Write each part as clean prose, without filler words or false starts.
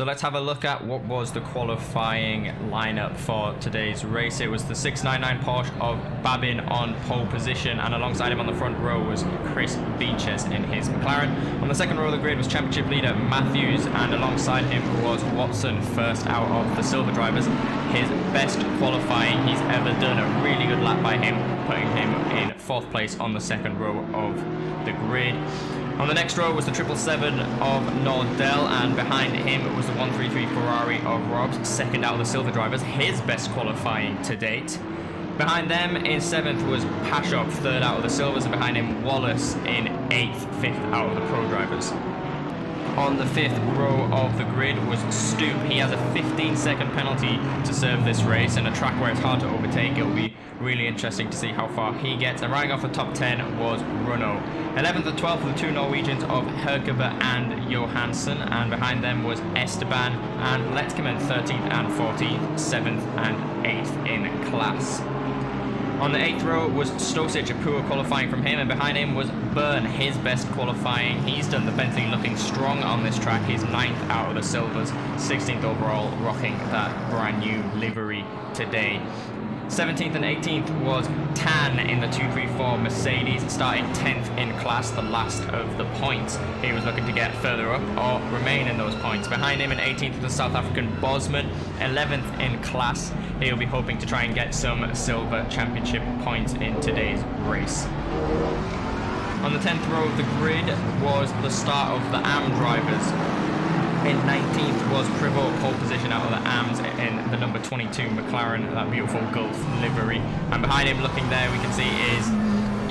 So let's have a look at what was the qualifying lineup for today's race. It was the 699 Porsche of Babin on pole position, and alongside him on the front row was Chris Beaches in his McLaren. On the second row of the grid was championship leader Matthews, and alongside him was Watson, first out of the silver drivers. His best qualifying he's ever done, a really good lap by him, putting him in fourth place on the second row of the grid. On the next row was the 777 of Nordell, and behind him was the 133 Ferrari of Robs, second out of the silver drivers, his best qualifying to date. Behind them in seventh was Pashov, third out of the silvers, and behind him Wallace in eighth, fifth out of the pro drivers. On the fifth row of the grid was Stoop. He has a 15-second penalty to serve this race, and a track where it's hard to overtake. It'll be really interesting to see how far he gets. And riding off the top 10 was Runo. 11th and 12th were the two Norwegians of Herkebe and Johansson, and behind them was Esteban and Letkeman, 13th and 14th, 7th and 8th in class. On the 8th row was Stosic, a poor qualifying from him, and behind him was Byrne, his best qualifying. He's done the Bentley looking strong on this track. He's 9th out of the silvers, 16th overall, rocking that brand new livery today. 17th and 18th was Tan in the 234 Mercedes, starting 10th in class, the last of the points. He was looking to get further up or remain in those points. Behind him in 18th was the South African Bosman, 11th in class. He'll be hoping to try and get some silver championship points in today's race. On the 10th row of the grid was the start of the AM drivers. In 19th was Privot, pole position out of the AMs in the number 22 McLaren, that beautiful Gulf livery. And behind him, looking there, we can see is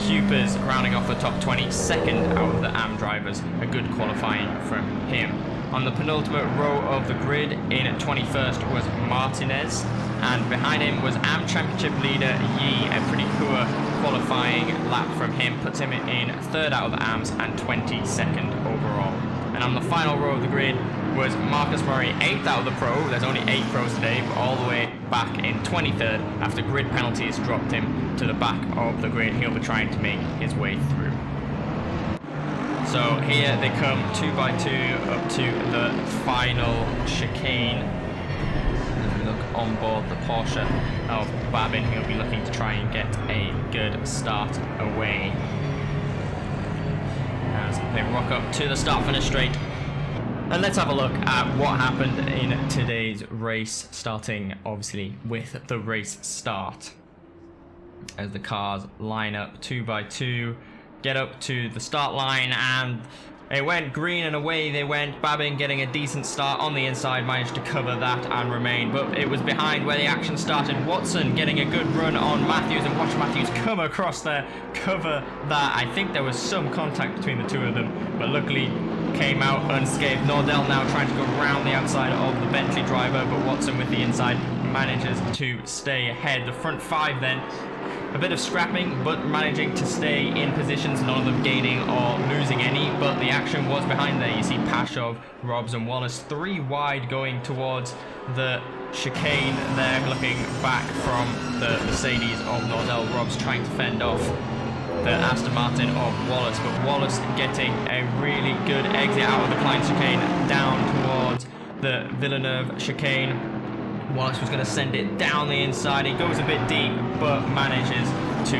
Cupers rounding off the top 20, second out of the AM drivers. A good qualifying from him. On the penultimate row of the grid, in 21st was Martinez, and behind him was AM Championship leader Yi. A pretty poor qualifying lap from him puts him in third out of the AMs and 22nd overall. And on the final row of the grid was Marcus Murray, 8th out of the pro. There's only 8 pros today, but all the way back in 23rd after grid penalties dropped him to the back of the grid. He'll be trying to make his way through. So here they come 2 by 2 up to the final chicane. As we look on board the Porsche of Babin, he'll be looking to try and get a good start away. As they rock up to the start finish straight. And let's have a look at what happened in today's race, starting obviously with the race start. As the cars line up 2 by 2, get up to the start line, and it went green and away they went. Babin getting a decent start on the inside, managed to cover that and remain, but it was behind where the action started. Watson getting a good run on Matthews, and watch Matthews come across there, cover that. I think there was some contact between the two of them, but luckily came out unscathed. Nordell now trying to go around the outside of the Bentley driver, but Watson with the inside manages to stay ahead. The front 5 then, a bit of scrapping, but managing to stay in positions, none of them gaining or losing any, but the action was behind there. You see Pashov, Robs and Wallace 3 wide going towards the chicane there, looking back from the Mercedes of Nordell. Robs trying to fend off the Aston Martin of Wallace, but Wallace getting a really good exit out of the Klein chicane down towards the Villeneuve chicane. Wallace was going to send it down the inside. He goes a bit deep, but manages to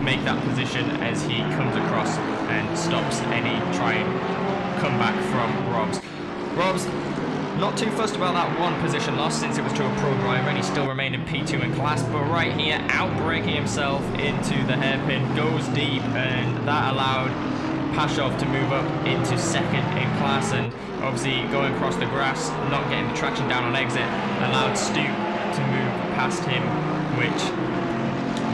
make that position as he comes across and stops any try and comeback from Robs. Robs not too fussed about that one position loss, since it was to a pro driver and he still remained in P2 in class, but right here outbraking himself into the hairpin, goes deep, and that allowed Pashov to move up into second in class, and obviously going across the grass, not getting the traction down on exit, allowed Stoop to move past him, which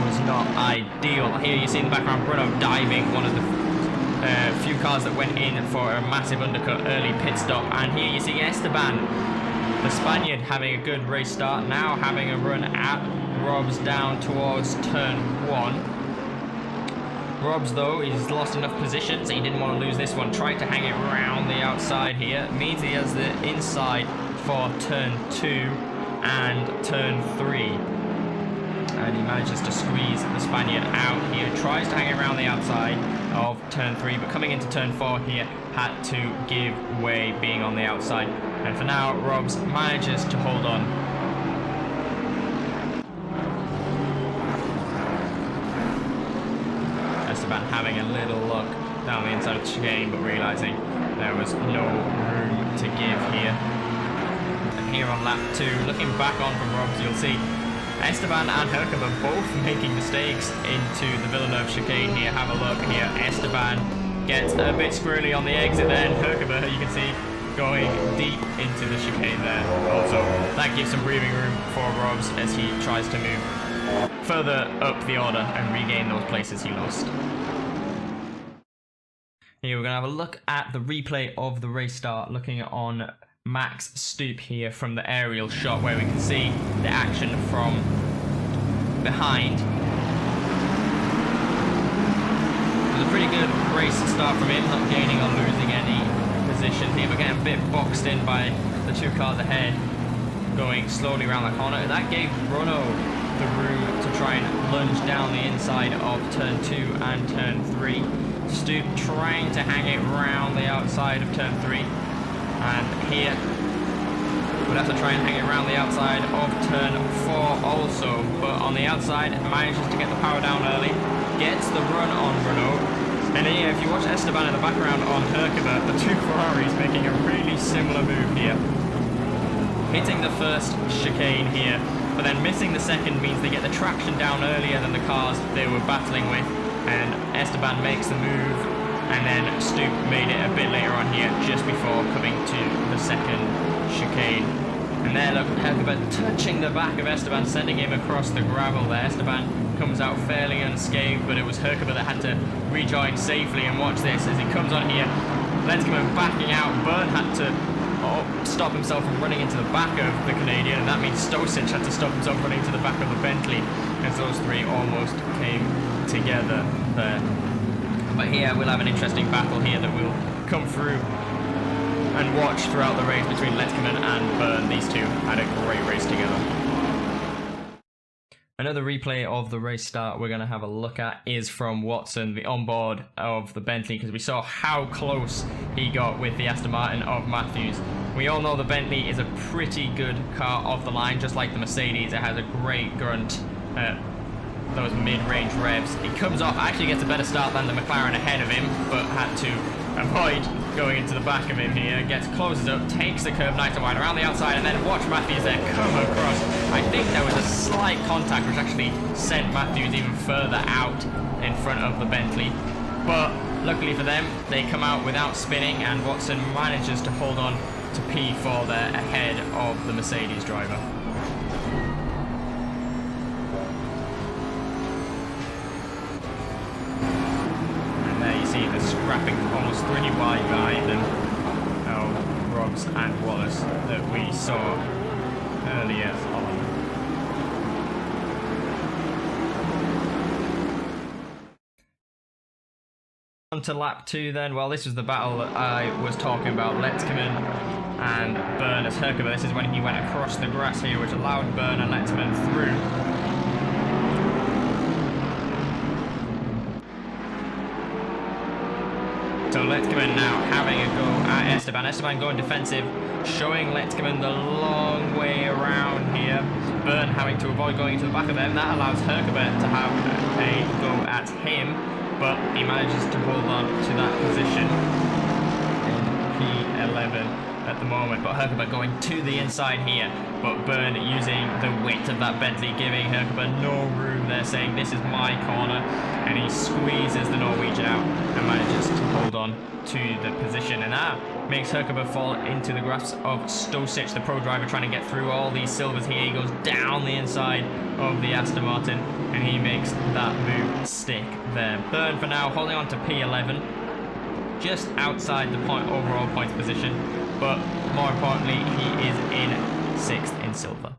was not ideal. Here you see in the background Bruno diving, one of the few cars that went in for a massive undercut early pit stop. And here you see Esteban, the Spaniard, having a good race start, now having a run at Robs down towards turn 1. Robs though, he's lost enough positions, he didn't want to lose this one, tried to hang it around the outside here, means he has the inside for turn 2 and turn 3. And he manages to squeeze the Spaniard out here, tries to hang around the outside of turn 3, but coming into turn 4 here, had to give way being on the outside. And for now, Robs manages to hold on. Esteban having a little look down the inside of the chicane, but realising there was no room to give here. And here on lap 2, looking back on from Robs, you'll see Esteban and Herkaba both making mistakes into the Villeneuve chicane here. Have a look here. Esteban gets a bit squirrely on the exit there, and Herkaba, you can see, going deep into the chicane there. Also, that gives some breathing room for Robs as he tries to move further up the order and regain those places he lost. Here we're going to have a look at the replay of the race start, looking on Max Stoop here from the aerial shot where we can see the action from behind. It was a pretty good race start from him, not gaining or losing any position here, but getting a bit boxed in by the 2 cars ahead, going slowly around the corner. That gave Bruno the room to try and lunge down the inside of turn 2 and turn 3. Stoop trying to hang it round the outside of turn 3. And here, we'll have to try and hang it around the outside of turn 4 also. But on the outside, manages to get the power down early, gets the run on Renault. And here, if you watch Esteban in the background on Herkaba, the 2 Ferraris making a really similar move here. Hitting the first chicane here, but then missing the second means they get the traction down earlier than the cars they were battling with. And Esteban makes the move. And then Stoop made it a bit later on here, just before coming to the second chicane. And there, look, Herkaba touching the back of Esteban, sending him across the gravel there. Esteban comes out fairly unscathed, but it was Herkaba that had to rejoin safely. And watch this, as he comes on here, Lenskerman backing out. Byrne had to stop himself from running into the back of the Canadian, and that means Stosic had to stop himself running to the back of the Bentley, as those 3 almost came together there. But here we'll have an interesting battle here that will come through and watch throughout the race between Lenskerman and Byrne. These 2 had a great race together. Another replay of the race start we're going to have a look at is from Watson, the onboard of the Bentley, because we saw how close he got with the Aston Martin of Matthews. We all know the Bentley is a pretty good car off the line, just like the Mercedes. It has a great grunt, those mid-range revs. He comes off, actually gets a better start than the McLaren ahead of him, but had to avoid going into the back of him here. Closes up, takes the curve nice and wide around the outside, and then watch Matthews there come across. I think there was a slight contact which actually sent Matthews even further out in front of the Bentley. But luckily for them, they come out without spinning, and Watson manages to hold on to P4 there ahead of the Mercedes driver. See the scrapping almost 3 wide behind them of Robs and Wallace that we saw earlier on. On to lap 2 then. Well, this was the battle that I was talking about. Lenskerman and Byrne as Herkaba. This is when he went across the grass here, which allowed Byrne and Lenskerman through. So Lenskerman now having a go at Esteban. Esteban going defensive, showing Lenskerman the long way around here. Byrne having to avoid going into the back of them. That allows Herkaba to have a go at him, but he manages to hold on to that position in P11 at the moment. But Herkaba going to the inside here, but Byrne using the width of that Bentley, giving Herkaba no room there, saying this is my corner, and he squeezes the Norwegian out and manages to hold on to the position, and that makes Herkaba fall into the grasp of Stosic, the pro driver, trying to get through all these silvers here. He goes down the inside of the Aston Martin, and he makes that move stick there. Byrne for now holding on to P11, just outside the overall points position, but more importantly, he is in 6th in silver.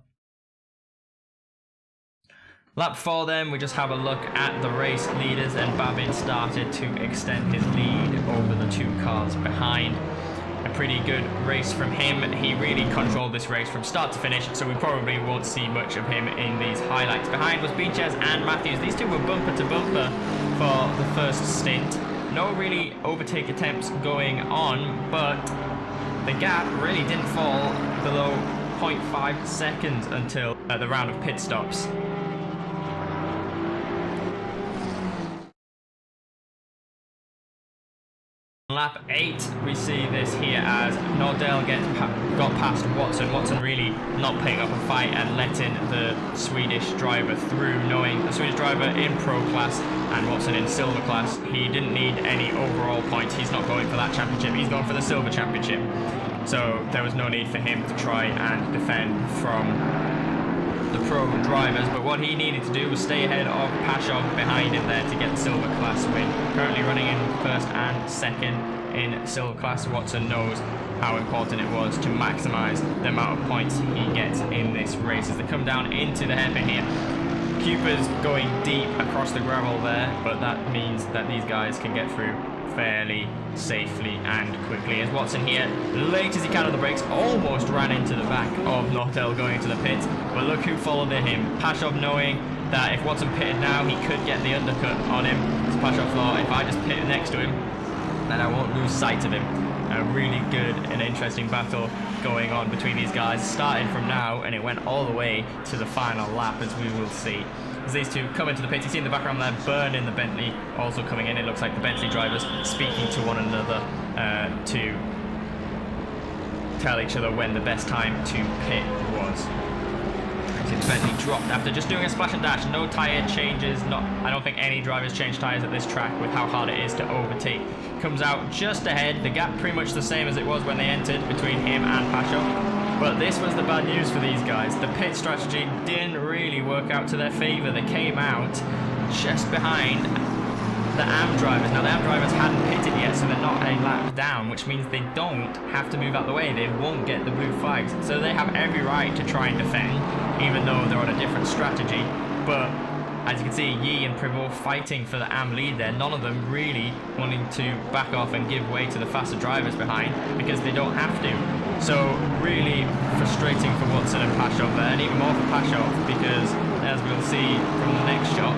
Lap 4 then, we just have a look at the race leaders, and Babin started to extend his lead over the 2 cars behind. A pretty good race from him. He really controlled this race from start to finish, so we probably won't see much of him in these highlights. Behind was Beaches and Matthews. These 2 were bumper to bumper for the first stint. No really overtake attempts going on, but the gap really didn't fall below 0.5 seconds until the round of pit stops. Lap 8, we see this here as Nordell got past Watson. Watson really not putting up a fight and letting the Swedish driver through, knowing the Swedish driver in pro class and Watson in silver class. He didn't need any overall points. He's not going for that championship. He's going for the silver championship. So there was no need for him to try and defend from the pro drivers, but what he needed to do was stay ahead of Pashov behind him there to get the silver class win. Currently running in first and second in silver class. Watson knows how important it was to maximise the amount of points he gets in this race as they come down into the hairpin here. Cooper's going deep across the gravel there, but that means that these guys can get through fairly safely and quickly, as Watson here, late as he can on the brakes, almost ran into the back of Nordell going into the pits, but look who followed him. Pashov, knowing that if Watson pitted now he could get the undercut on him, so Pashov thought, if I just pit next to him then I won't lose sight of him. A really good and interesting battle going on between these guys, starting from now, and it went all the way to the final lap, as we will see. As these two come into the pit, you see in the background there, Byrne in the Bentley also coming in. It looks like the Bentley drivers speaking to one another to tell each other when the best time to pit was. The Bentley dropped after just doing a splash and dash. No tyre changes. I don't think any drivers change tyres at this track with how hard it is to overtake. Comes out just ahead. The gap pretty much the same as it was when they entered between him and Pashov. But this was the bad news for these guys. The pit strategy didn't really work out to their favour. They came out just behind the AM drivers. Now the AM drivers hadn't pitted yet, so they're not a lap down, which means they don't have to move out the way. They won't get the blue flags. So they have every right to try and defend, even though they're on a different strategy. But as you can see, Yi and Privot fighting for the AM lead there. None of them really wanting to back off and give way to the faster drivers behind, because they don't have to. So really frustrating for Watson and Pashov there, and even more for Pashov, because as we'll see from the next shot,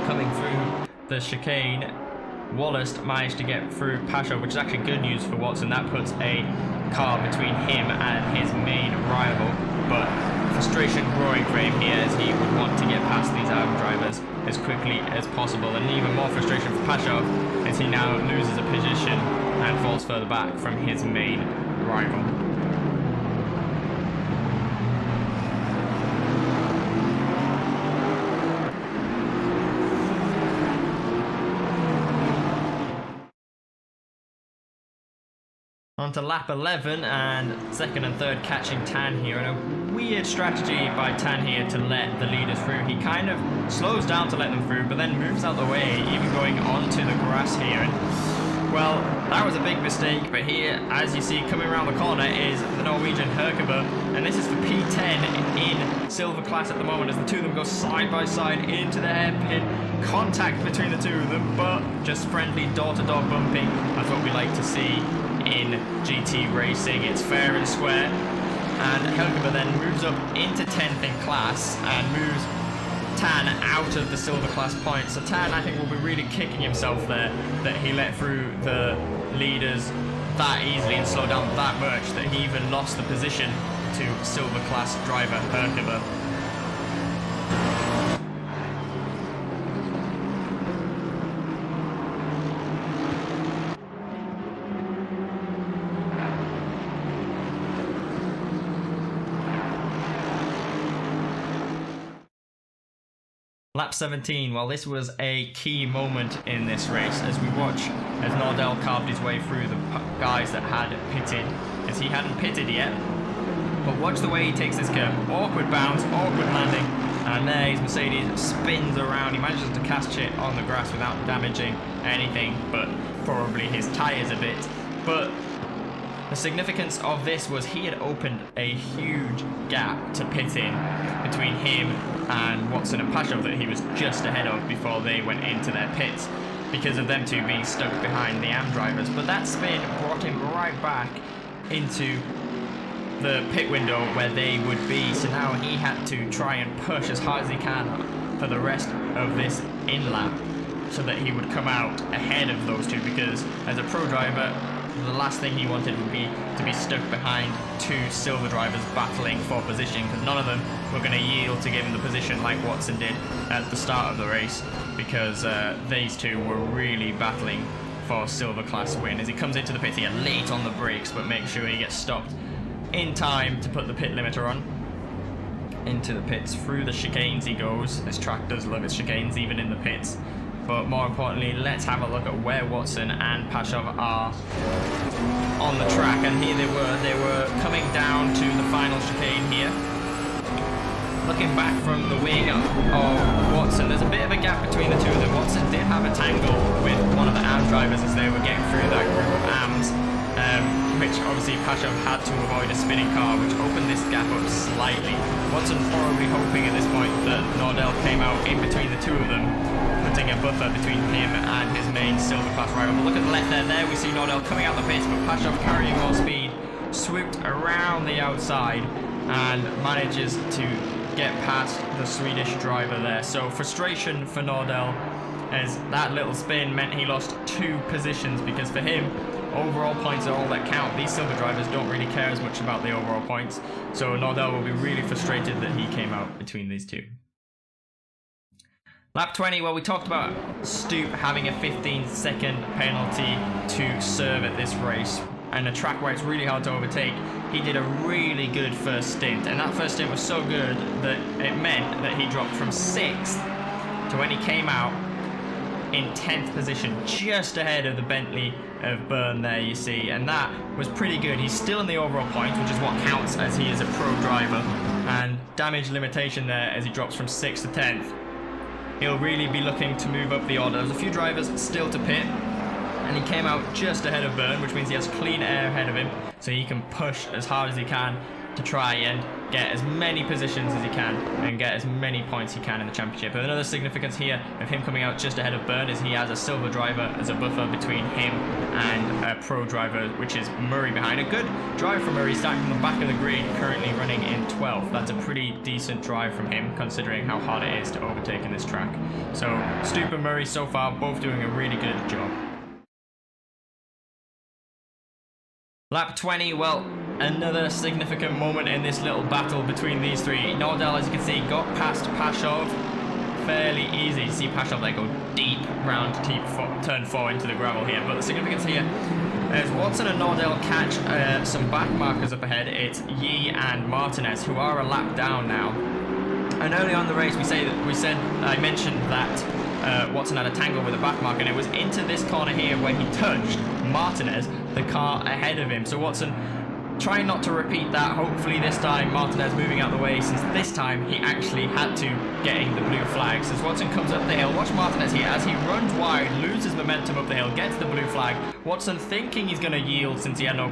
coming through the chicane, Wallace managed to get through Pashov, which is actually good news for Watson. That puts a car between him and his main rival, but frustration growing for him here as he would want to get past these AM drivers as quickly as possible, and even more frustration for Pashov as he now loses a position and falls further back from his main rival. On to lap 11, and second and third catching Tan here, and a weird strategy by Tan here to let the leaders through. He kind of slows down to let them through, but then moves out the way, even going onto the grass here. And, well, that was a big mistake, but here, as you see, coming around the corner is the Norwegian Herkeba, and this is for P10 in silver class at the moment, as the two of them go side by side into the hairpin. Contact between the two of them, but just friendly door-to-door bumping. That's what we like to see in GT racing. It's fair and square, and Herkeba then moves up into 10th in class and moves Tan out of the silver class points. So Tan, I think, will be really kicking himself there that he let through the leaders that easily and slowed down that much that he even lost the position to silver class driver Herkeba. Lap 17, well, this was a key moment in this race as we watch as Nordell carved his way through the guys that had pitted, as he hadn't pitted yet. But watch the way he takes this curve. Awkward bounce, awkward landing, and there his Mercedes spins around. He manages to catch it on the grass without damaging anything, but probably his tyres a bit. But the significance of this was he had opened a huge gap to pit in between him and Watson and Pashov that he was just ahead of before they went into their pits, because of them two being stuck behind the AM drivers. But that spin brought him right back into the pit window where they would be, so now he had to try and push as hard as he can for the rest of this in lap so that he would come out ahead of those two, because as a pro driver The last thing he wanted would be to be stuck behind two silver drivers battling for position, because none of them were going to yield to give him the position like Watson did at the start of the race, because these two were really battling for silver class win. As he comes into the pits here late on the brakes, but makes sure he gets stopped in time to put the pit limiter on. Into the pits, through the chicanes he goes. This track does love its chicanes, even in the pits. But more importantly, let's have a look at where Watson and Pashov are on the track. And here they were coming down to the final chicane here. Looking back from the wing of Watson, there's a bit of a gap between the two of them. Watson did have a tangle with one of the AM drivers as they were getting through that group of AMs, which obviously Pashov had to avoid a spinning car, which opened this gap up slightly. Watson probably hoping at this point that Nordell came out in between the two of them, putting a buffer between him and his main silver class rival. But look at the left there we see Nordell coming out the pits, but Pashov carrying more speed, swooped around the outside and manages to get past the Swedish driver there. So frustration for Nordell, as that little spin meant he lost 2 positions, because for him, overall points are all that count. These silver drivers don't really care as much about the overall points, so Nordell will be really frustrated that he came out between these two. Lap 20, well, we talked about Stoop having a 15-second penalty to serve at this race, and a track where it's really hard to overtake. He did a really good first stint, and that first stint was so good that it meant that he dropped from 6th to when he came out in 10th position, just ahead of the Bentley of Byrne there, you see, and that was pretty good. He's still in the overall points, which is what counts as he is a pro driver, and damage limitation there as he drops from 6th to 10th. He'll really be looking to move up the order. There's a few drivers still to pit, and he came out just ahead of Byrne, which means he has clean air ahead of him, so he can push as hard as he can to try and get as many positions as he can and get as many points he can in the championship. And another significance here of him coming out just ahead of Byrne is he has a silver driver as a buffer between him and a pro driver, which is Murray behind. A good drive from Murray, starting from the back of the grid, currently running in 12th. That's a pretty decent drive from him, considering how hard it is to overtake in this track. So Stoop and Murray so far both doing a really good job. Lap 20, well, another significant moment in this little battle between these three. Nordell, as you can see, got past Pashov fairly easy. You see Pashov there go deep round turn 4 into the gravel here. But the significance here, as Watson and Nordell catch some back markers up ahead, it's Yi and Martinez, who are a lap down now. And early on in the race, I mentioned that Watson had a tangle with a back marker, and it was into this corner here when he touched Martinez, the car ahead of him. So Watson trying not to repeat that. Hopefully this time Martinez moving out the way, since this time he actually had to getting the blue flags. As Watson comes up the hill, watch Martinez here as he runs wide, loses momentum up the hill, gets the blue flag. Watson thinking he's going to yield since he had no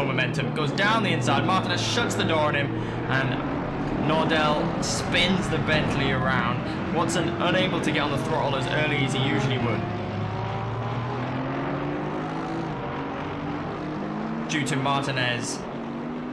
momentum, goes down the inside. Martinez shuts the door on him, and Nordell spins the Bentley around. Watson unable to get on the throttle as early as he usually would, due to Martinez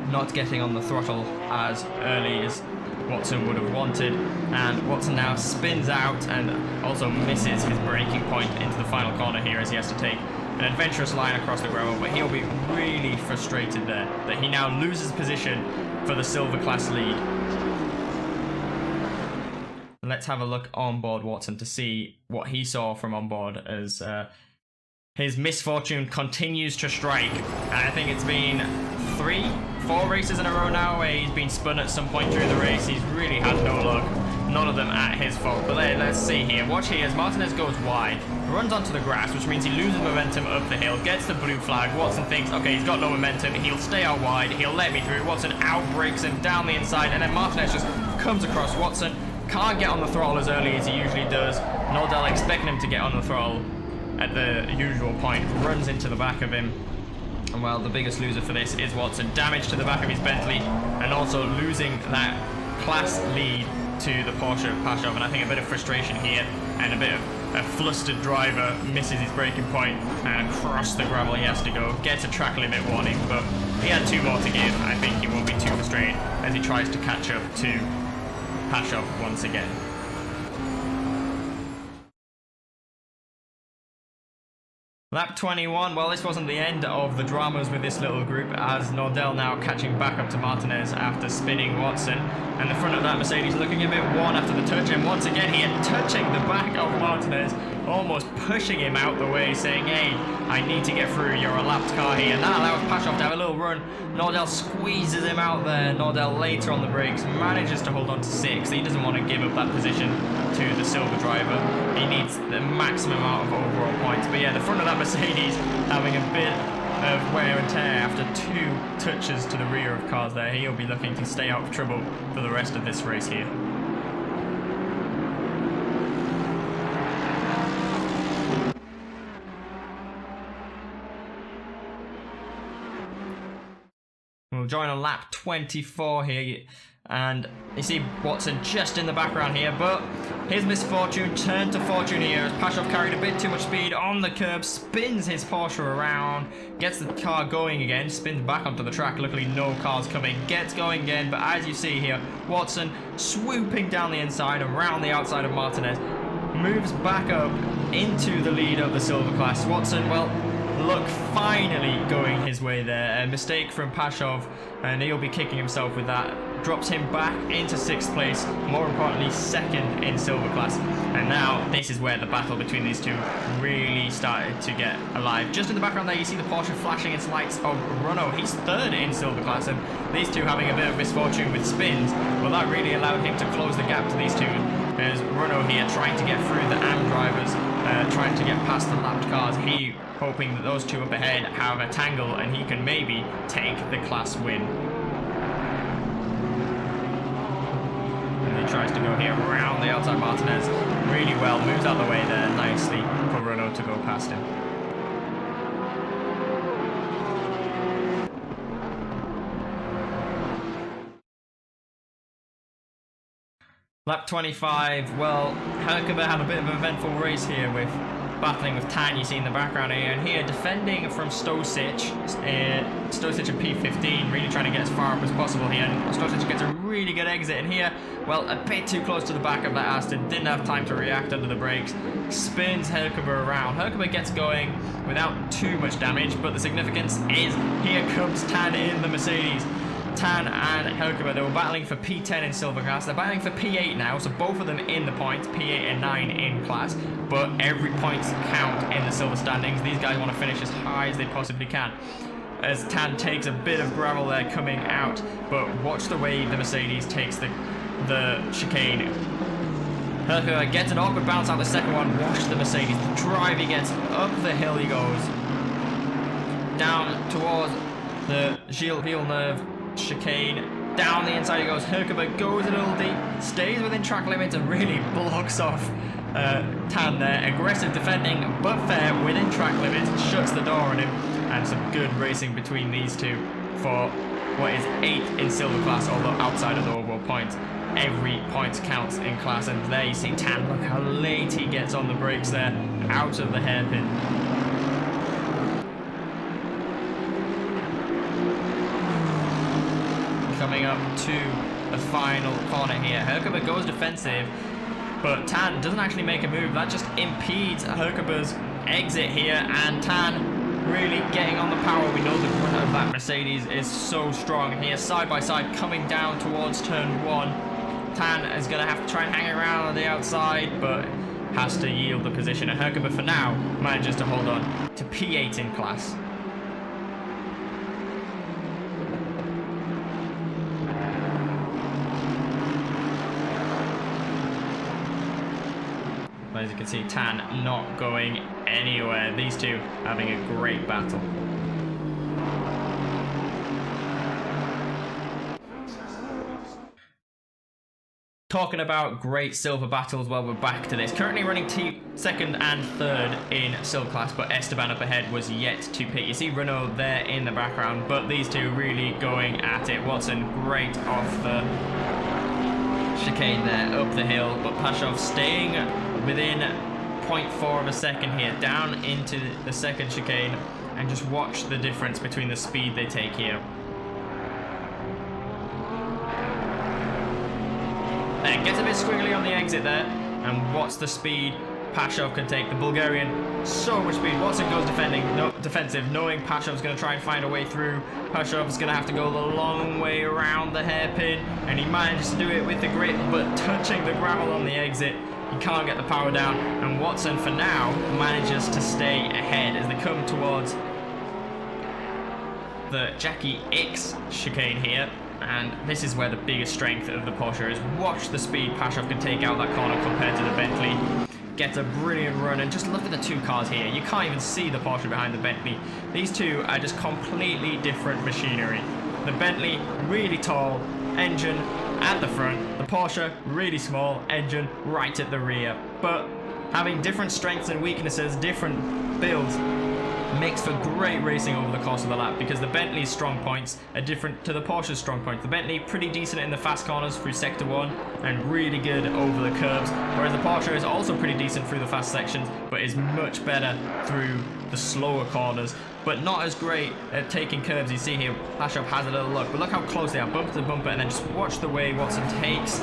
not getting on the throttle as early as Watson would have wanted. And Watson now spins out and also misses his braking point into the final corner here, as he has to take an adventurous line across the gravel. But he'll be really frustrated there that he now loses position for the silver class lead. Let's have a look on board Watson to see what he saw from on board, as his misfortune continues to strike. And I think it's been 3-4 races in a row now where he's been spun at some point during the race. He's really had no luck, none of them at his fault. But let's see here. Watch here as Martinez goes wide, runs onto the grass, which means he loses momentum up the hill, gets the blue flag. Watson thinks, okay, he's got no momentum, he'll stay out wide, he'll let me through. Watson outbrakes him down the inside, and then Martinez just comes across. Watson can't get on the throttle as early as he usually does. Nordell expecting him to get on the throttle at the usual point, runs into the back of him. And well, the biggest loser for this is Watson. Damage to the back of his Bentley, and also losing that class lead to the Porsche of Pashov. And I think a bit of frustration here, and a bit of a flustered driver misses his braking point, and across the gravel he has to go. Gets a track limit warning, but he had 2 more to give. I think he won't be too frustrated as he tries to catch up to Pashov once again. Lap 21, well, this wasn't the end of the dramas with this little group, as Nordell now catching back up to Martinez after spinning Watson. And the front of that Mercedes looking a bit worn after the touch, and once again here touching the back of Martinez, almost pushing him out the way, saying, hey, I need to get through, you're a lapped car here. And that allows Pashoff to have a little run. Nordell squeezes him out there. Nordell later on the brakes manages to hold on to 6th. He doesn't want to give up that position to the silver driver. He needs the maximum amount of overall points. But yeah, the front of that Mercedes having a bit of wear and tear after 2 touches to the rear of cars there. He'll be looking to stay out of trouble for the rest of this race here. We'll join on lap 24 here, and you see Watson just in the background here, but his misfortune turned to fortune here as Pashoff carried a bit too much speed on the curb, spins his Porsche around, gets the car going again, spins back onto the track. Luckily no cars coming, gets going again, but as you see here, Watson swooping down the inside and round the outside of Martinez, moves back up into the lead of the silver class. Watson, well, look, finally going his way there. A mistake from Pashoff, and he'll be kicking himself with that. Drops him back into 6th place, more importantly 2nd in silver class. And now this is where the battle between these two really started to get alive. Just in the background there you see the Porsche flashing its lights of Renault. He's 3rd in silver class, and these two having a bit of misfortune with spins. Well, that really allowed him to close the gap to these two. There's Renault here trying to get through the AM drivers, trying to get past the lapped cars. He hoping that those two up ahead have a tangle and he can maybe take the class win. And he tries to go here around the outside Martinez really well, moves out the way there nicely for Renault to go past him. Lap 25, well, Herkova had a bit of an eventful race here with battling with Tan, you see in the background here, and here defending from Stosic. Stosic at P15, really trying to get as far up as possible here, and Stosic gets a really good exit, and here, well, a bit too close to the back of that Aston, didn't have time to react under the brakes, spins Herkova around. Herkova gets going without too much damage, but the significance is here comes Tan in the Mercedes. Tan and Herkova, they were battling for P10 in silver class. They're battling for P8 now, so both of them in the points, P8 and 9 in class. But every point count in the silver standings. These guys want to finish as high as they possibly can. As Tan takes a bit of gravel there coming out, but watch the way the Mercedes takes the chicane. Herkova gets an awkward bounce out the second one. Watch the Mercedes. The drive he gets, up the hill he goes. Down towards the Gilles Villeneuve chicane, down the inside he goes. Herkova goes a little deep, stays within track limits and really blocks off Tan there. Aggressive defending but fair within track limits, shuts the door on him, and some good racing between these two for what is 8th in silver class, although outside of the overall points. Every point counts in class, and there you see Tan, look how late he gets on the brakes there, out of the hairpin. Coming up to the final corner here. Herkova goes defensive, but Tan doesn't actually make a move. That just impedes Herkova's exit here, and Tan really getting on the power. We know the front of that Mercedes is so strong here, side by side, coming down towards turn 1. Tan is going to have to try and hang around on the outside, but has to yield the position. And Herkova, for now, manages to hold on to P8 in class. As you can see, Tan not going anywhere. These two having a great battle. Talking about great silver battles, well, we're back to this. Currently running 2nd and 3rd in silver class, but Esteban up ahead was yet to pit. You see Renault there in the background, but these two really going at it. Watson great off the chicane there, up the hill, but Pashoff staying within 0.4 of a second here, down into the second chicane, and just watch the difference between the speed they take here. There, gets a bit squiggly on the exit there, and what's the speed Pashov can take. The Bulgarian, so much speed. Watson goes defensive, knowing Pashov's going to try and find a way through. Pashov's going to have to go the long way around the hairpin, and he manages to do it with the grip, but touching the gravel on the exit, he can't get the power down, and Watson, for now, manages to stay ahead as they come towards the Jackie X chicane here. And this is where the biggest strength of the Porsche is. Watch the speed Pashov can take out that corner compared to the Bentley. Gets a brilliant run, and just look at the two cars here. You can't even see the Porsche behind the Bentley. These two are just completely different machinery. The Bentley, really tall, engine at the front. The Porsche, really small, engine right at the rear. But having different strengths and weaknesses, different builds, makes for great racing over the course of the lap, because the Bentley's strong points are different to the Porsche's strong points. The Bentley pretty decent in the fast corners through sector 1 and really good over the curves, whereas the Porsche is also pretty decent through the fast sections but is much better through the slower corners, but not as great at taking curves. You see here Pashov has a little look, but look how close they are, bumper to bumper, and then just watch the way Watson takes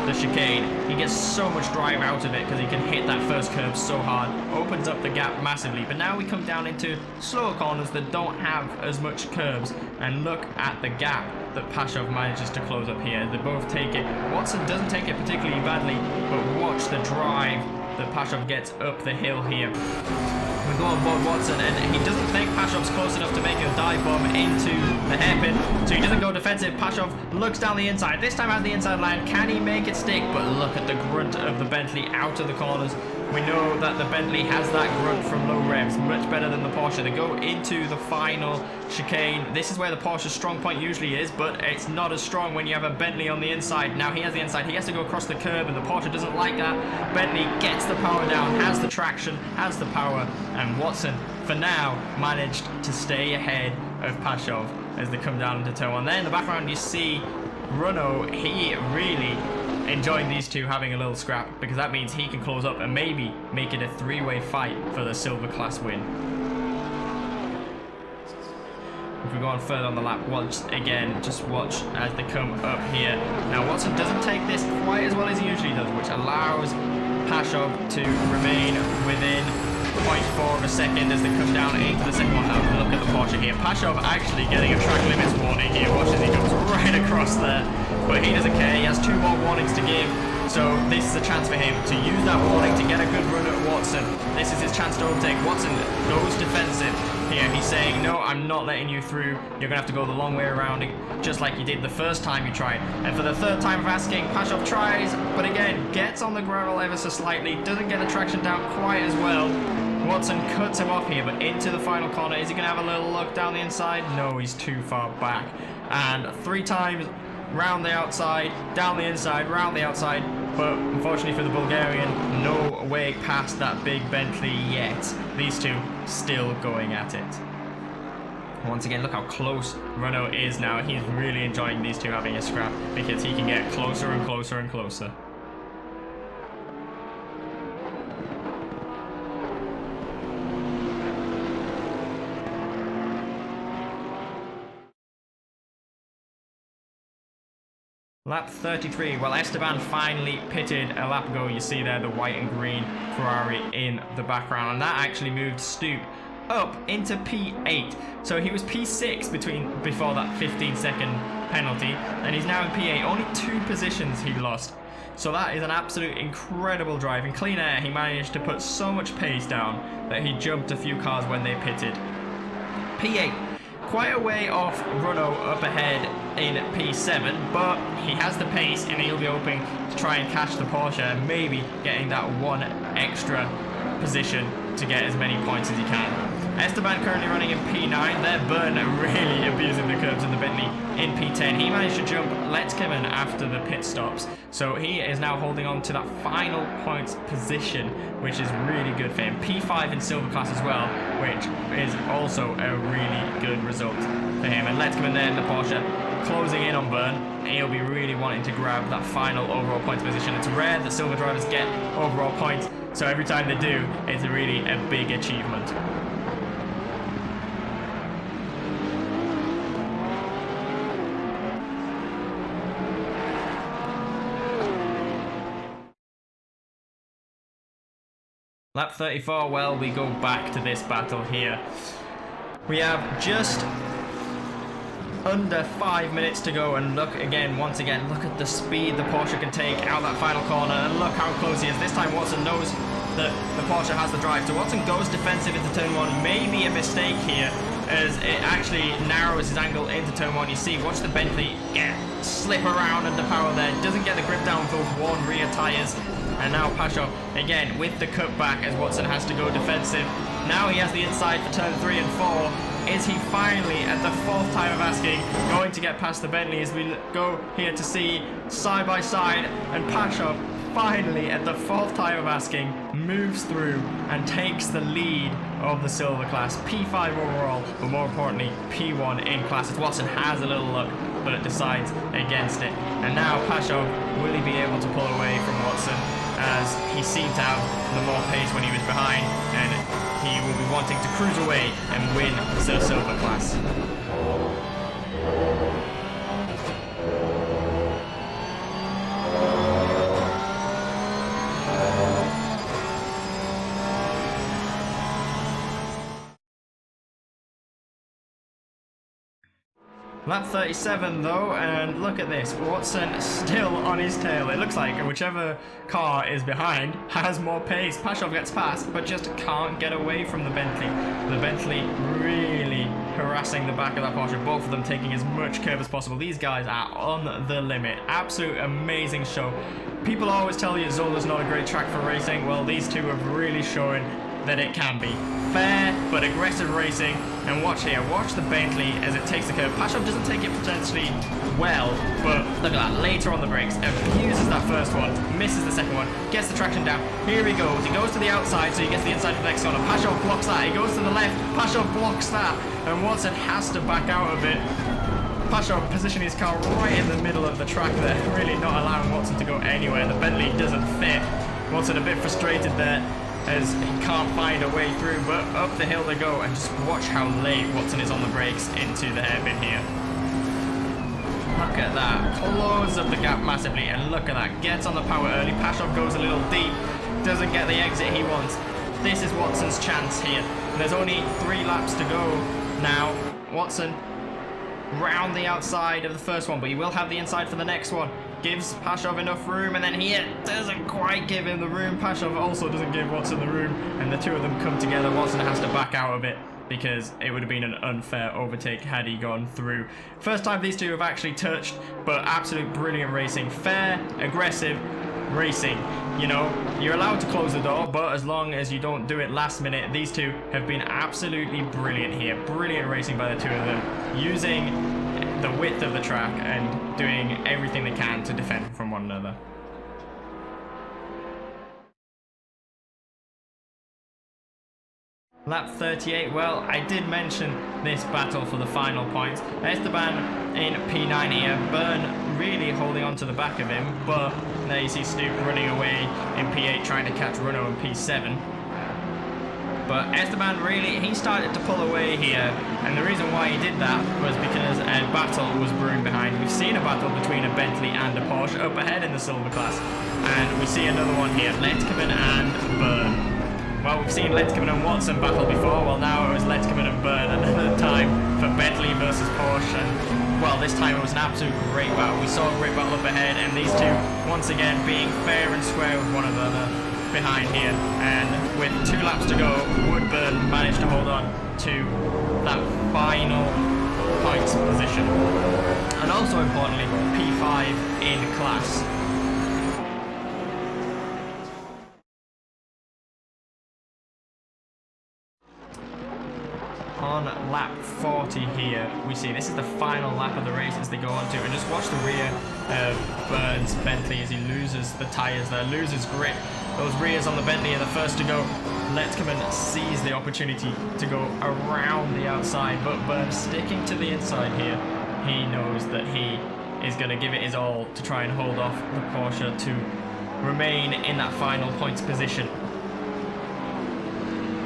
the chicane. He gets so much drive out of it because he can hit that first curve so hard, opens up the gap massively. But now we come down into slower corners that don't have as much curves, and look at the gap that Pashov manages to close up here. They both take it. Watson doesn't take it particularly badly, but watch the drive that Pashov gets up the hill here. We go on board Watson, and he doesn't think Pashov's close enough to make a dive bomb into the hairpin, so he doesn't go defensive. Pashov looks down the inside, this time has the inside line. Can he make it stick? But look at the grunt of the Bentley out of the corners. We know that the Bentley has that grunt from low revs, much better than the Porsche. They go into the final chicane. This is where the Porsche's strong point usually is, but it's not as strong when you have a Bentley on the inside. Now he has the inside, he has to go across the curb, and the Porsche doesn't like that. Bentley gets the power down, has the traction, has the power, and Watson, for now, managed to stay ahead of Pashov as they come down into turn 1. There in the background you see Runo. He really enjoying these two having a little scrap, because that means he can close up and maybe make it a three-way fight for the silver class win. If we go on further on the lap, just watch as they come up here. Now Watson doesn't take this quite as well as he usually does, which allows Pashov to remain within 0.4 of a second as they come down into the second one. Now look at the Porsche here. Pashov actually getting a track limits warning here. Watch as he comes right across there, but he doesn't care. He has 2 more warnings to give, so this is a chance for him to use that warning to get a good run at Watson. This is his chance to overtake. Watson goes defensive here. He's saying, no, I'm not letting you through. You're gonna have to go the long way around it, just like you did the first time you tried. And for the third time of asking, Pashov tries, but again gets on the gravel ever so slightly, doesn't get the traction down quite as well. Watson cuts him off here, but into the final corner. Is he going to have a little look down the inside? No, he's too far back. And 3 times round the outside, down the inside, round the outside. But unfortunately for the Bulgarian, no way past that big Bentley yet. These two still going at it. Once again, look how close Runo is now. He's really enjoying these two having a scrap, because he can get closer and closer and closer. Lap 33, well, Esteban finally pitted a lap ago. You see there the white and green Ferrari in the background, and that actually moved Stoop up into P8. So he was P6 before that 15-second penalty, and he's now in P8. Only 2 positions he lost. So that is an absolute incredible drive. In clean air, he managed to put so much pace down that he jumped a few cars when they pitted. P8. Quite a way off Runo up ahead in P7, but he has the pace and he'll be hoping to try and catch the Porsche and maybe getting that 1 extra position to get as many points as he can. Esteban currently running in P9. They're Byrne really abusing the curbs in the Bentley in P10. He managed to jump Letkeman after the pit stops, so he is now holding on to that final points position, which is really good for him. P5 in silver class as well, which is also a really good result for him. And Letkeman there in the Porsche closing in on Byrne. He'll be really wanting to grab that final overall points position. It's rare that silver drivers get overall points, so every time they do, it's really a big achievement. Lap 34, well, we go back to this battle here. We have just under 5 minutes to go, and look again, once again, look at the speed the Porsche can take out that final corner, and look how close he is. This time Watson knows that the Porsche has the drive, so Watson goes defensive into turn 1. Maybe a mistake here, as it actually narrows his angle into turn 1. You see, watch the Bentley slip around under power there, doesn't get the grip down with those one rear tyres, and now Pasha again with the cutback as Watson has to go defensive. Now he has the inside for turn 3 and 4. Is he finally, at the 4th time of asking, going to get past the Bentley as we go here to see side by side, and Pasha finally, at the 4th time of asking, moves through and takes the lead of the silver class. P5 overall, but more importantly, P1 in class. As Watson has a little look, but it decides against it. And now Pasha, will he be able to pull away from Watson, as he seemed to have the more pace when he was behind, and he will be wanting to cruise away and win the silver class. Lap 37 though, and look at this, Watson still on his tail. It looks like whichever car is behind has more pace. Pashov gets past, but just can't get away from the Bentley. The Bentley really harassing the back of that Porsche, both of them taking as much curve as possible. These guys are on the limit. Absolute amazing show. People always tell you Zolder's not a great track for racing. Well, these two have really shown that it can be. Fair but aggressive racing, and watch here, watch the Bentley as it takes the curve. Pashov doesn't take it potentially well, but look at that, later on the brakes, abuses that first one, misses the second one, gets the traction down. Here he goes to the outside, so he gets the inside of the next corner. Pashov blocks that, he goes to the left, Pashov blocks that, and Watson has to back out of it. Pashov positioning his car right in the middle of the track there, really not allowing Watson to go anywhere. The Bentley doesn't fit. Watson a bit frustrated there, as he can't find a way through, but up the hill they go, and just watch how late Watson is on the brakes into the hairpin here. Look at that, closes up the gap massively, and look at that, gets on the power early. Pashov goes a little deep, doesn't get the exit he wants. This is Watson's chance here. There's only 3 laps to go now. Watson round the outside of the first one, but he will have the inside for the next one. Gives Pashov enough room, and then here doesn't quite give him the room. Pashov also doesn't give Watson the room, and the two of them come together. Watson has to back out of it because it would have been an unfair overtake had he gone through. First time these two have actually touched, but absolute brilliant racing. Fair, aggressive racing. You know, you're allowed to close the door, but as long as you don't do it last minute, these two have been absolutely brilliant here. Brilliant racing by the two of them, using the width of the track and doing everything they can to defend from one another. Lap 38, well, I did mention this battle for the final points. Esteban in P9 here, Byrne really holding on to the back of him, but there you see Snoop running away in P8 trying to catch Renault in P7. But Esteban really, he started to pull away here, and the reason why he did that was because a battle was brewing behind. We've seen a battle between a Bentley and a Porsche up ahead in the silver class, and we see another one here, Letkeman and Byrne. Well, we've seen Letkeman and Watson battle before. Well, now it was Letkeman and Byrne another time for Bentley versus Porsche, and well, this time it was an absolute great battle. We saw a great battle up ahead, and these two once again being fair and square with one another behind here, and with 2 laps to go, would Byrne manage to hold on to that final points position, and also importantly P5 in class. On lap 40 here, we see this is the final lap of the race as they go on to, and just watch the rear of Byrne's Bentley as he loses the tyres there, loses grip. Those rears on the Bentley are the first to go. Letkeman sees the opportunity to go around the outside, but Byrne sticking to the inside here. He knows that he is going to give it his all to try and hold off the Porsche to remain in that final points position.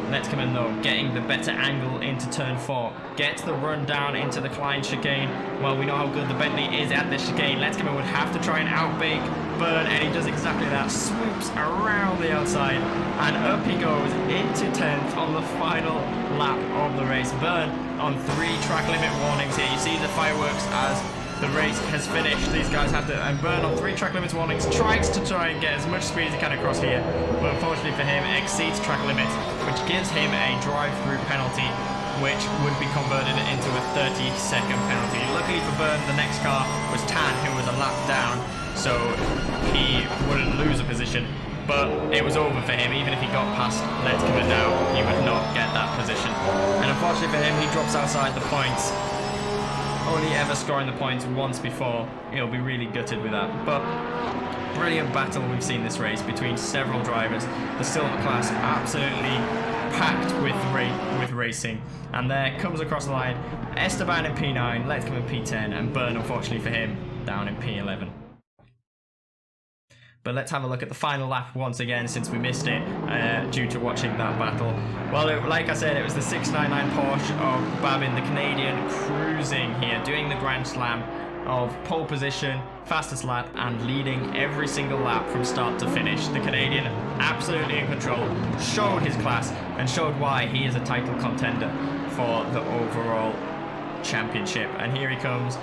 Letkeman though, getting the better angle into turn 4, gets the run down into the Klein chicane. Well, we know how good the Bentley is at this chicane. Letkeman would have to try and outbake Byrne, and he does exactly that, swoops around the outside, and up he goes into 10th on the final lap of the race. Byrne on 3 track limit warnings here. You see the fireworks as the race has finished. These guys have to, and Byrne on 3 track limits warnings tries to try and get as much speed as he can across here, but unfortunately for him exceeds track limits, which gives him a drive-through penalty, which would be converted into a 30-second penalty. Luckily for Byrne, the next car was Tan, who was a lap down, so he wouldn't lose a position, but it was over for him. Even if he got past Letzkema now, he would not get that position. And unfortunately for him, he drops outside the points, only ever scoring the points once before. He'll be really gutted with that. But brilliant battle we've seen this race between several drivers. The silver class absolutely packed with racing, and there comes across the line Esteban in P9, Letzkema in P10, and Byrne, unfortunately for him, down in P11. But let's have a look at the final lap once again, since we missed it due to watching that battle. Well, like I said, it was the 699 Porsche of Babin, the Canadian, cruising here, doing the Grand Slam of pole position, fastest lap, and leading every single lap from start to finish. The Canadian, absolutely in control, showed his class and showed why he is a title contender for the overall championship. And here he comes,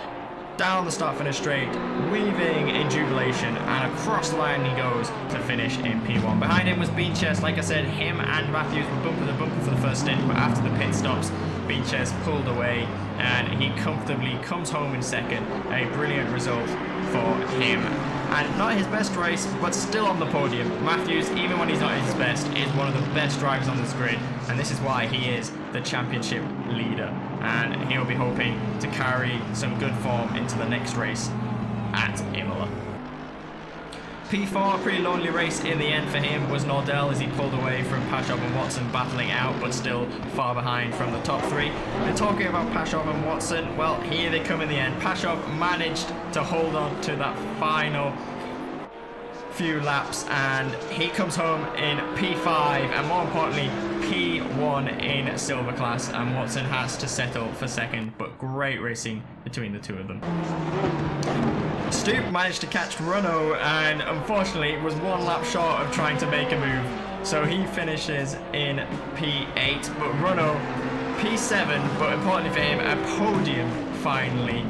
down the start-finish straight, weaving in jubilation, and across the line he goes to finish in P1. Behind him was Beanchest. Like I said, him and Matthews were bumper to bumper for the first stint, but after the pit stops, Beanchest pulled away, and he comfortably comes home in second. A brilliant result for him. And not his best race, but still on the podium. Matthews, even when he's not at his best, is one of the best drivers on this grid, and this is why he is the championship leader. And he'll be hoping to carry some good form into the next race at Imola. P4, a pretty lonely race in the end for him, was Nordell as he pulled away from Pashov and Watson, battling out, but still far behind from the top 3. And talking about Pashov and Watson, well, here they come in the end. Pashov managed to hold on to that final few laps, and he comes home in P5, and more importantly P1 in silver class, and Watson has to settle for second. But great racing between the two of them. Stoop managed to catch Runo, and unfortunately was 1 lap short of trying to make a move, so he finishes in P8, but Runo P7, but importantly for him, a podium finally.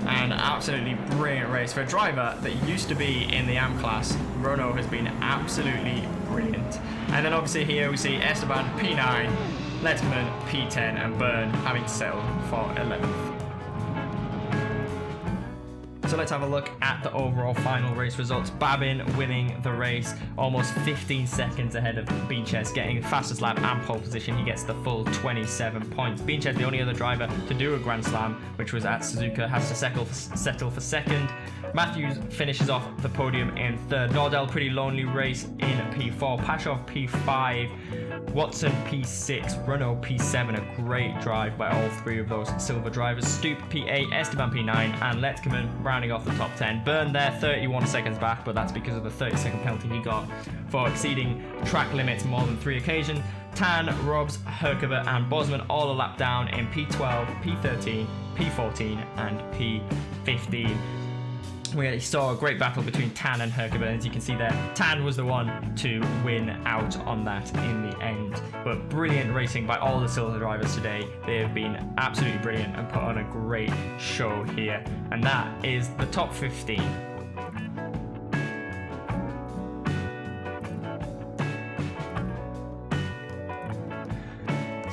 An absolutely brilliant race for a driver that used to be in the AM class. Runo has been absolutely brilliant. And then obviously here we see Esteban P9, Letzkema P10, and Byrne having to settle for 11th. So let's have a look at the overall final race results. Babin winning the race, almost 15 seconds ahead of Beanchest, getting the fastest lap and pole position. He gets the full 27 points. Beanchest, the only other driver to do a Grand Slam, which was at Suzuka, has to settle for second. Matthews finishes off the podium in third. Nordell, pretty lonely race in P4. Pashov P5, Watson P6, Runo P7. A great drive by all 3 of those silver drivers. Stoop P8, Esteban P9, and Letzkema rounding off the top 10. Byrne there 31 seconds back, but that's because of the 30-second penalty he got for exceeding track limits more than 3 occasions. Tan, Robs, Herkaba, and Bosman all a lap down in P12, P13, P14, and P15. We saw a great battle between Tan and Herkaba. As you can see there, Tan was the one to win out on that in the end. But brilliant racing by all the silver drivers today. They have been absolutely brilliant and put on a great show here. And that is the top 15.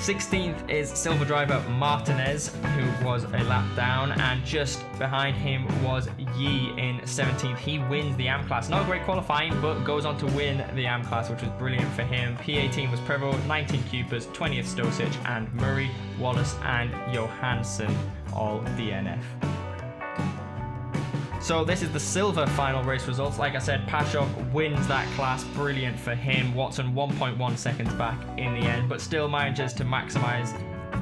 16th is silver driver Martinez, who was a lap down, and just behind him was Yi in 17th. He wins the AM class. Not a great qualifying, but goes on to win the AM class, which was brilliant for him. P18 was Prevost, 19 Cupers, 20th Stosic, and Murray, Wallace, and Johansson, all DNF. So this is the silver final race results. Like I said, Pashov wins that class. Brilliant for him. Watson 1.1 seconds back in the end, but still manages to maximize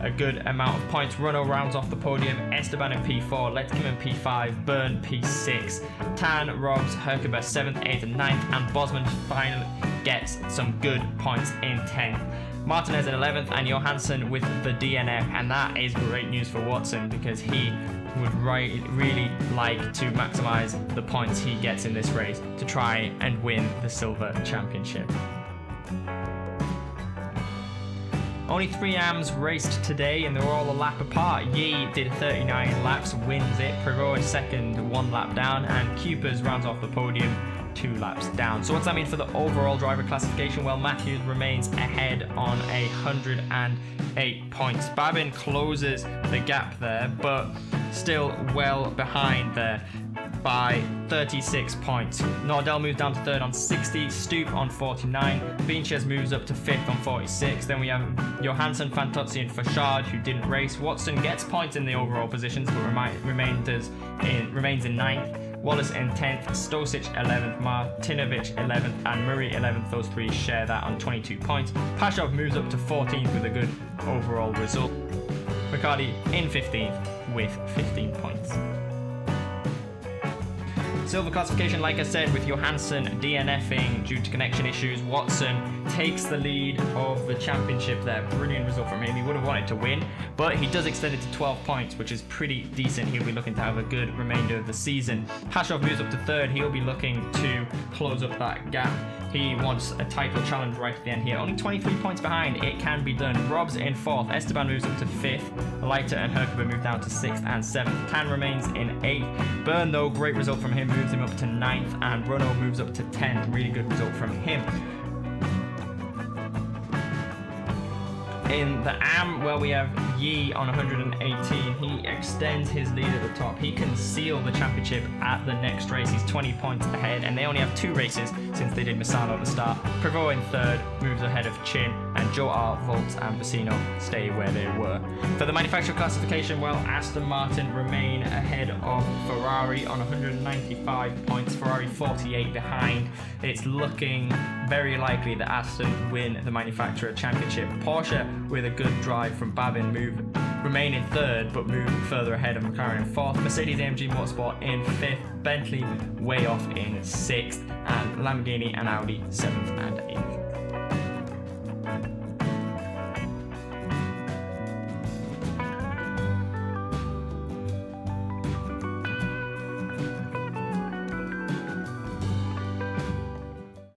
a good amount of points. Runo rounds off the podium. Esteban in P4, Letzkema in P5, Byrne P6, Tan, Robs, Herkaba 7th, 8th, and 9th, and Bosman finally gets some good points in 10th. Martinez in 11th, and Johansson with the DNF, and that is great news for Watson because he would really like to maximize the points he gets in this race to try and win the silver championship. Only 3 AMs raced today and they were all a lap apart. Yi did 39 laps, wins it. Prevot second, 1 lap down, and Cupers rounds off the podium 2 laps down. So what's that mean for the overall driver classification? Well, Matthews remains ahead on 108 points. Babin closes the gap there, but still well behind there by 36 points. Nordell moves down to 3rd on 60, Stoop on 49, Vinches moves up to 5th on 46. Then we have Johansson, Fantozzi and Fashard, who didn't race. Watson gets points in the overall positions but remains in 9th. Wallace in 10th, Stosic 11th, Martinovic 11th and Murray 11th. Those 3 share that on 22 points. Pashov moves up to 14th with a good overall result. Riccardi in 15th with 15 points. Silver classification, like I said, with Johansson DNFing due to connection issues. Watson takes the lead of the championship there. Brilliant result from him. He would have wanted to win, but he does extend it to 12 points, which is pretty decent. He'll be looking to have a good remainder of the season. Pashov moves up to 3rd. He'll be looking to close up that gap. He wants a title challenge right at the end here. Only 23 points behind. It can be done. Rob's in 4th. Esteban moves up to 5th. Leiter and Herkova move down to 6th and 7th. Tan remains in 8th. Byrne, though, great result from him, moves him up to 9th. And Bruno moves up to 10th. Really good result from him. In the AM, where we have Yi on 118, he extends his lead at the top. He can seal the championship at the next race. He's 20 points ahead, and they only have 2 races since they did Misano at the start. Prevot in 3rd, moves ahead of Chin, and Joe R, Volts and Vecino stay where they were. For the manufacturer classification, well, Aston Martin remain ahead of Ferrari on 195 points. Ferrari 48 behind. It's looking very likely that Aston win the manufacturer championship. Porsche, with a good drive from Babin, remain in 3rd but move further ahead of McLaren in 4th. Mercedes-AMG Motorsport in 5th. Bentley way off in 6th, and Lamborghini and Audi 7th and 8th.